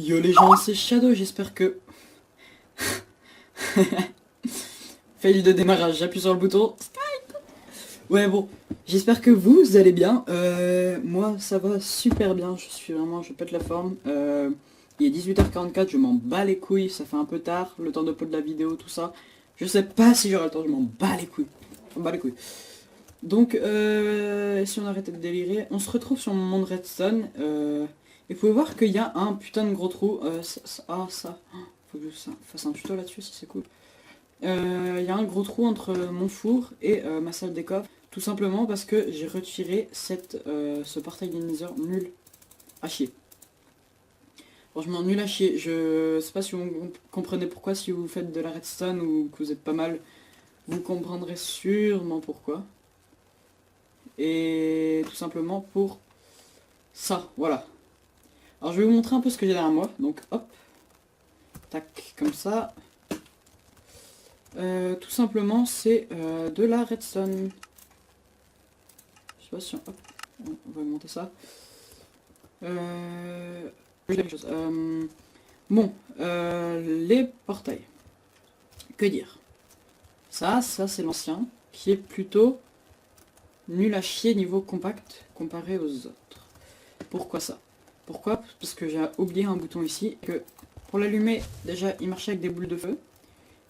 Yo les gens, c'est Shadow, j'espère que... Fail de démarrage, j'appuie sur le bouton. Ouais bon, j'espère que vous allez bien. Moi ça va super bien, je pète la forme. Il est 18h44, je m'en bats les couilles, ça fait un peu tard, le temps de upload de la vidéo, tout ça. Je sais pas si j'aurai le temps, je m'en bats les couilles. Je m'en bats les couilles. Donc, si on arrête de délirer, on se retrouve sur mon monde Redstone. Et vous pouvez voir qu'il y a un putain de gros trou. Faut que je fasse un tuto là-dessus, si c'est cool. Il y a un gros trou entre mon four et ma salle des coffres. Tout simplement parce que j'ai retiré ce portail d'Inither nul à chier. Franchement, nul à chier. Je sais pas si vous comprenez pourquoi, si vous faites de la redstone ou que vous êtes pas mal. Vous comprendrez sûrement pourquoi. Et tout simplement pour ça, voilà. Alors je vais vous montrer un peu ce que j'ai derrière moi. Donc hop, tac, comme ça. Tout simplement c'est de la redstone. Je sais pas si hop, on va monter ça. Bon, les portails. Que dire? Ça c'est l'ancien, qui est plutôt nul à chier niveau compact comparé aux autres. Pourquoi ça? Pourquoi? Parce que j'ai oublié un bouton ici, que pour l'allumer, déjà il marchait avec des boules de feu,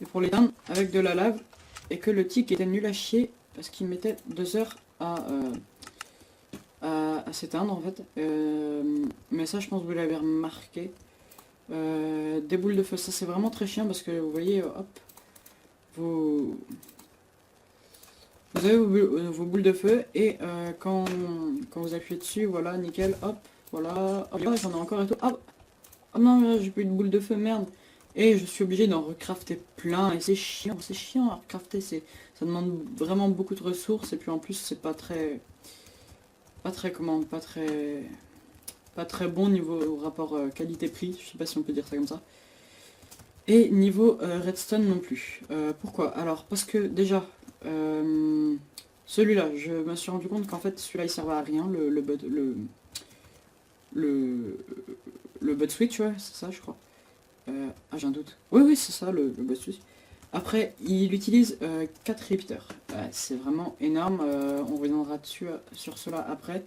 et pour l'éteindre avec de la lave, et que le tic était nul à chier, parce qu'il mettait 2 heures à s'éteindre en fait. Mais ça je pense que vous l'avez remarqué. Des boules de feu, ça c'est vraiment très chiant, parce que vous voyez, hop, vous avez vos boules de feu, et quand vous appuyez dessus, voilà, nickel, hop, voilà, hop, j'en ai encore et tout, hop, oh non, j'ai plus de boules de feu, merde, et je suis obligé d'en recrafter plein, et c'est chiant à recrafter, ça demande vraiment beaucoup de ressources, et puis en plus c'est pas très bon niveau rapport qualité-prix, je sais pas si on peut dire ça comme ça. Et niveau redstone non plus. Pourquoi? Alors parce que déjà, celui-là, je me suis rendu compte qu'en fait celui-là il servait à rien, le bud switch, ouais, c'est ça je crois. J'ai un doute. Oui c'est ça le bud switch. Après il utilise 4 repeaters. C'est vraiment énorme, on reviendra dessus sur cela après.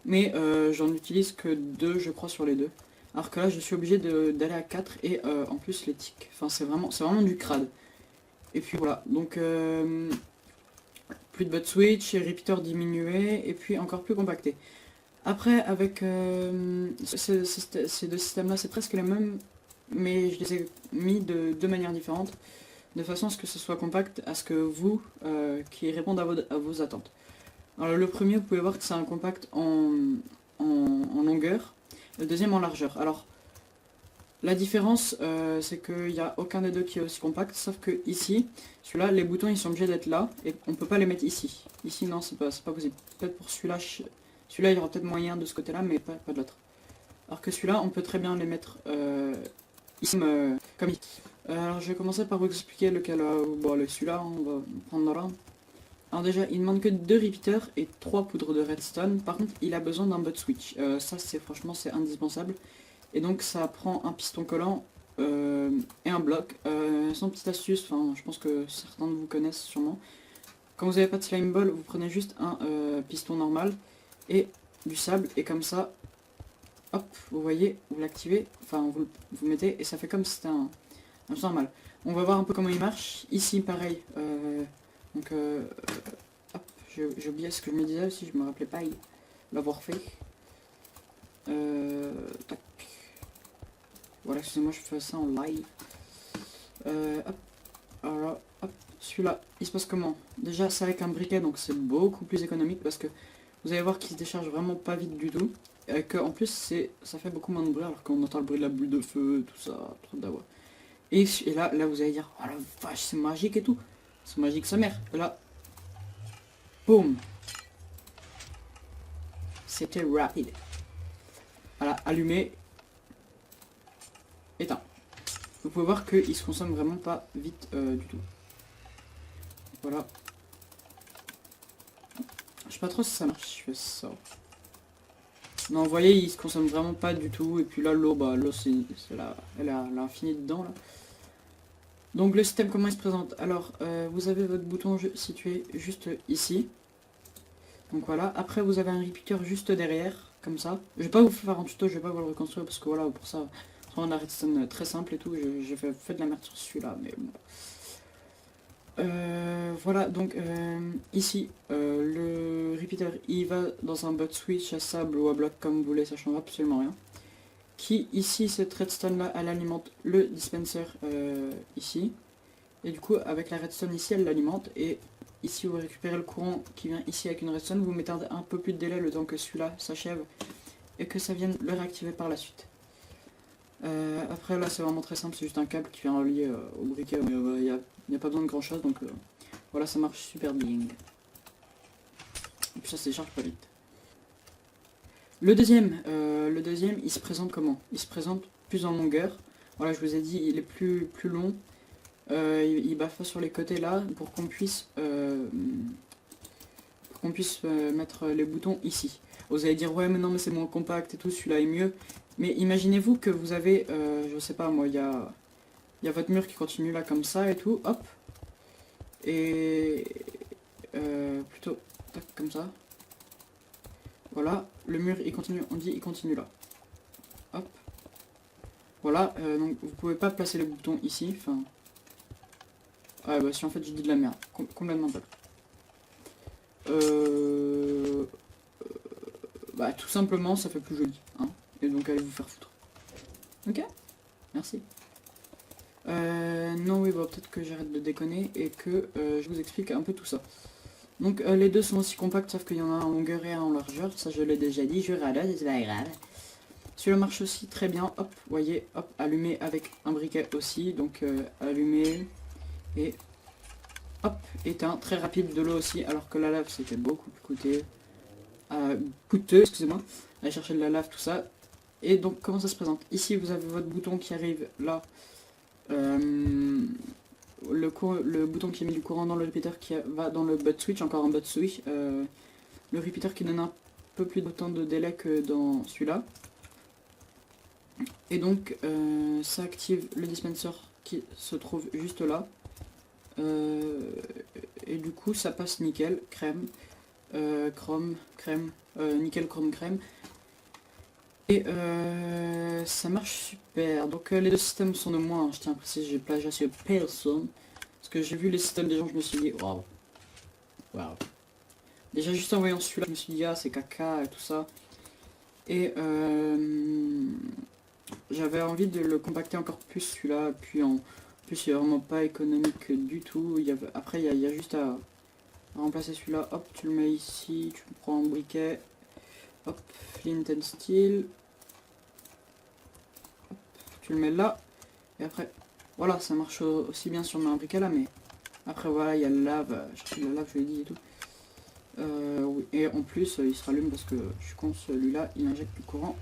Mais j'en utilise que 2 je crois sur les deux. Alors que là je suis obligé d'aller à 4 et en plus les tics. Enfin c'est vraiment du crade. Et puis voilà, donc plus de bud switch, repeater diminué et puis encore plus compacté. Après avec ces deux systèmes là c'est presque les mêmes, mais je les ai mis de deux manières différentes, de façon à ce que ce soit compact, à ce que vous, qui répondent à vos attentes. Alors le premier, vous pouvez voir que c'est un compact en longueur, le deuxième en largeur. Alors la différence, c'est qu'il n'y a aucun des deux qui est aussi compact, sauf que ici, celui-là, les boutons ils sont obligés d'être là, et on peut pas les mettre ici. Ici non, c'est pas possible. Peut-être pour celui-là, il y aura peut-être moyen de ce côté-là, mais pas de l'autre. Alors que celui-là, on peut très bien les mettre ici, comme ici. Alors je vais commencer par vous expliquer lequel, bon celui-là, on va prendre là. Alors déjà, il ne manque que 2 repeaters et 3 poudres de redstone. Par contre, il a besoin d'un bud switch. Ça, franchement, c'est indispensable. Et donc, ça prend un piston collant et un bloc. Sans petite astuce, enfin, je pense que certains de vous connaissent sûrement. Quand vous n'avez pas de slime ball, vous prenez juste un piston normal et du sable. Et comme ça, hop, vous voyez, vous l'activez. Enfin, vous mettez et ça fait comme si c'était un normal. On va voir un peu comment il marche. Ici, pareil. Donc, hop, j'ai oublié ce que je me disais aussi, je me rappelais pas l'avoir fait. Tac. Voilà, excusez-moi, je fais ça en live. Hop, alors, hop, celui-là, il se passe comment? Déjà, c'est avec un briquet, donc c'est beaucoup plus économique parce que vous allez voir qu'il se décharge vraiment pas vite du tout. Et qu'en plus, ça fait beaucoup moins de bruit alors qu'on entend le bruit de la boule de feu, tout ça, trop d'avoir. Et là, vous allez dire, oh la vache, c'est magique et tout. C'est magique sa mère. Et là, boum. C'était rapide. Voilà, allumé. Éteint. Vous pouvez voir qu'il se consomme vraiment pas vite du tout. Voilà. Je sais pas trop si ça marche, je fais ça. Non, vous voyez, il se consomme vraiment pas du tout. Et puis là, l'eau, bah l'eau, elle a l'infini dedans là. Donc le système, comment il se présente? Alors, vous avez votre bouton situé juste ici. Donc voilà. Après, vous avez un repeater juste derrière, comme ça. Je vais pas vous faire un tuto, je vais pas vous le reconstruire parce que voilà, pour ça, on a la redstone très simple et tout. J'ai fait de la merde sur celui-là, mais bon. Voilà, donc ici, le repeater, il va dans un bot switch à sable ou à bloc comme vous voulez, ça change absolument rien. Qui, ici, cette redstone là, elle alimente le dispenser ici. Et du coup, avec la redstone ici, elle l'alimente. Et ici, vous récupérez le courant qui vient ici avec une redstone. Vous mettez un peu plus de délai le temps que celui-là s'achève et que ça vienne le réactiver par la suite. Après, là, c'est vraiment très simple, c'est juste un câble qui vient relier au briquet. Il n'y a pas besoin de grand chose, donc voilà, ça marche super bien. Et puis ça se décharge pas vite. Le deuxième, il se présente comment? Il se présente plus en longueur. Voilà, je vous ai dit, il est plus long. Il baffe sur les côtés là pour qu'on puisse, mettre les boutons ici. Vous allez dire ouais mais non mais c'est moins compact et tout, celui-là est mieux. Mais imaginez-vous que vous avez, je sais pas moi, il y a votre mur qui continue là comme ça et tout, hop. Et plutôt tac, comme ça. Voilà, le mur il continue, on dit il continue là. Hop. Voilà, donc vous pouvez pas placer les boutons ici, enfin... Ah bah si en fait je dis de la merde, complètement pas. Bah tout simplement ça fait plus joli, hein. Et donc allez vous faire foutre. Ok. Merci. Non oui bah peut-être que j'arrête de déconner et que je vous explique un peu tout ça. Donc les deux sont aussi compacts sauf qu'il y en a un en longueur et un en largeur, ça je l'ai déjà dit, je râle, c'est pas grave. Celui-là marche aussi très bien, hop, vous voyez, hop, allumé avec un briquet aussi, donc allumé et hop, éteint, très rapide, de l'eau aussi, alors que la lave c'était beaucoup plus coûteux, excusez-moi, aller chercher de la lave, tout ça. Et donc comment ça se présente? Ici vous avez votre bouton qui arrive là, le bouton qui met du courant dans le repeater qui va dans le butt switch, encore un butt switch, le repeater qui donne un peu plus de temps de délai que dans celui-là. Et donc ça active le dispenser qui se trouve juste là. Et du coup ça passe nickel, crème, chrome, crème, nickel, chrome, crème. Et ça marche super. Donc les deux systèmes sont de moi, hein. Je tiens à préciser, j'ai plagié sur personne. Parce que j'ai vu les systèmes des gens, je me suis dit, waouh. Waouh. Déjà juste en voyant celui-là, je me suis dit, ah c'est caca et tout ça. Et j'avais envie de le compacter encore plus celui-là. Puis en plus il est vraiment pas économique du tout. Après il y a juste à remplacer celui-là. Hop, tu le mets ici, tu prends un briquet. Hop, flint and steel. Hop, tu le mets là. Et après, voilà, ça marche aussi bien si on met un briquet là, mais après voilà, il y a la lave, chercher de la lave, je l'ai dit et tout. Oui. Et en plus, il se rallume parce que je suis con, celui-là, il injecte du courant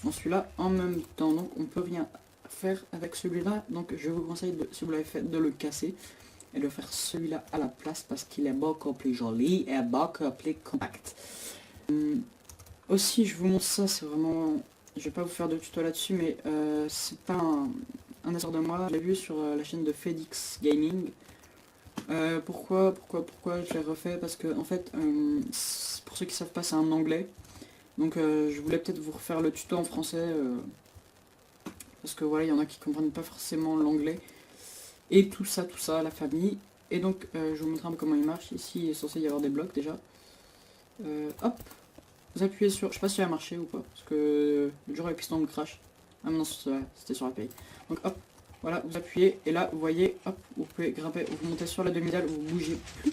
dans celui-là en même temps. Donc on peut rien faire avec celui-là. Donc je vous conseille, si vous l'avez fait, de le casser et de faire celui-là à la place parce qu'il est beaucoup plus joli et beaucoup plus compact. Aussi, je vous montre ça, c'est vraiment... Je vais pas vous faire de tuto là-dessus, mais c'est pas un essor de moi. Je l'ai vu sur la chaîne de Fedix Gaming. Pourquoi je l'ai refait? Parce que en fait, pour ceux qui savent pas, c'est en anglais. Donc je voulais peut-être vous refaire le tuto en français. Parce que voilà, il y en a qui comprennent pas forcément l'anglais. Et tout ça, la famille. Et donc je vous montre un peu comment il marche. Ici, il est censé y avoir des blocs déjà. Hop. Vous appuyez sur... Je sais pas si ça a marché ou pas. Parce que le jour avec piston crash. Ah non, c'était sur la paye. Donc hop. Voilà, vous appuyez et là vous voyez, hop, vous pouvez grimper, vous montez sur la demi-dalle, vous bougez plus.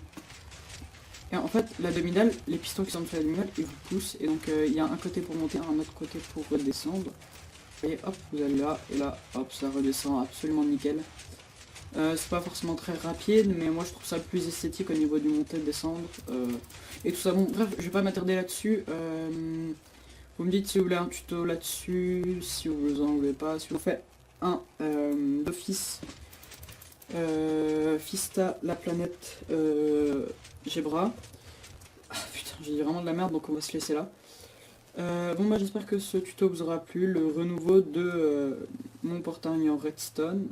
Et en fait, la demi-dalle, les pistons qui sont sur la demi-dalle, ils vous poussent. Et donc il y a un côté pour monter, un autre côté pour redescendre. Vous voyez, hop, vous allez là, et là, hop, ça redescend absolument nickel. C'est pas forcément très rapide, mais moi je trouve ça plus esthétique au niveau du monter-descendre. Et tout ça, bon, bref, je vais pas m'attarder là-dessus. Vous me dites si vous voulez un tuto là-dessus, si vous en voulez pas, si vous faites un d'office Fista la planète Gebra. Ah putain, j'ai dit vraiment de la merde, donc on va se laisser là. Bon bah j'espère que ce tuto vous aura plu, le renouveau de mon portail en redstone.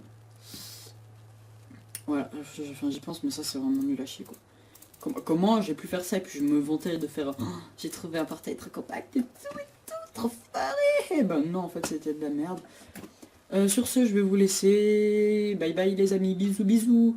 Voilà, enfin, j'y pense mais ça c'est vraiment nul à chier quoi. Comment j'ai pu faire ça et puis je me vantais de faire j'ai trouvé un portail très compact et tout, trop faré. Et ben non en fait c'était de la merde. Sur ce je vais vous laisser, bye bye les amis, bisous bisous.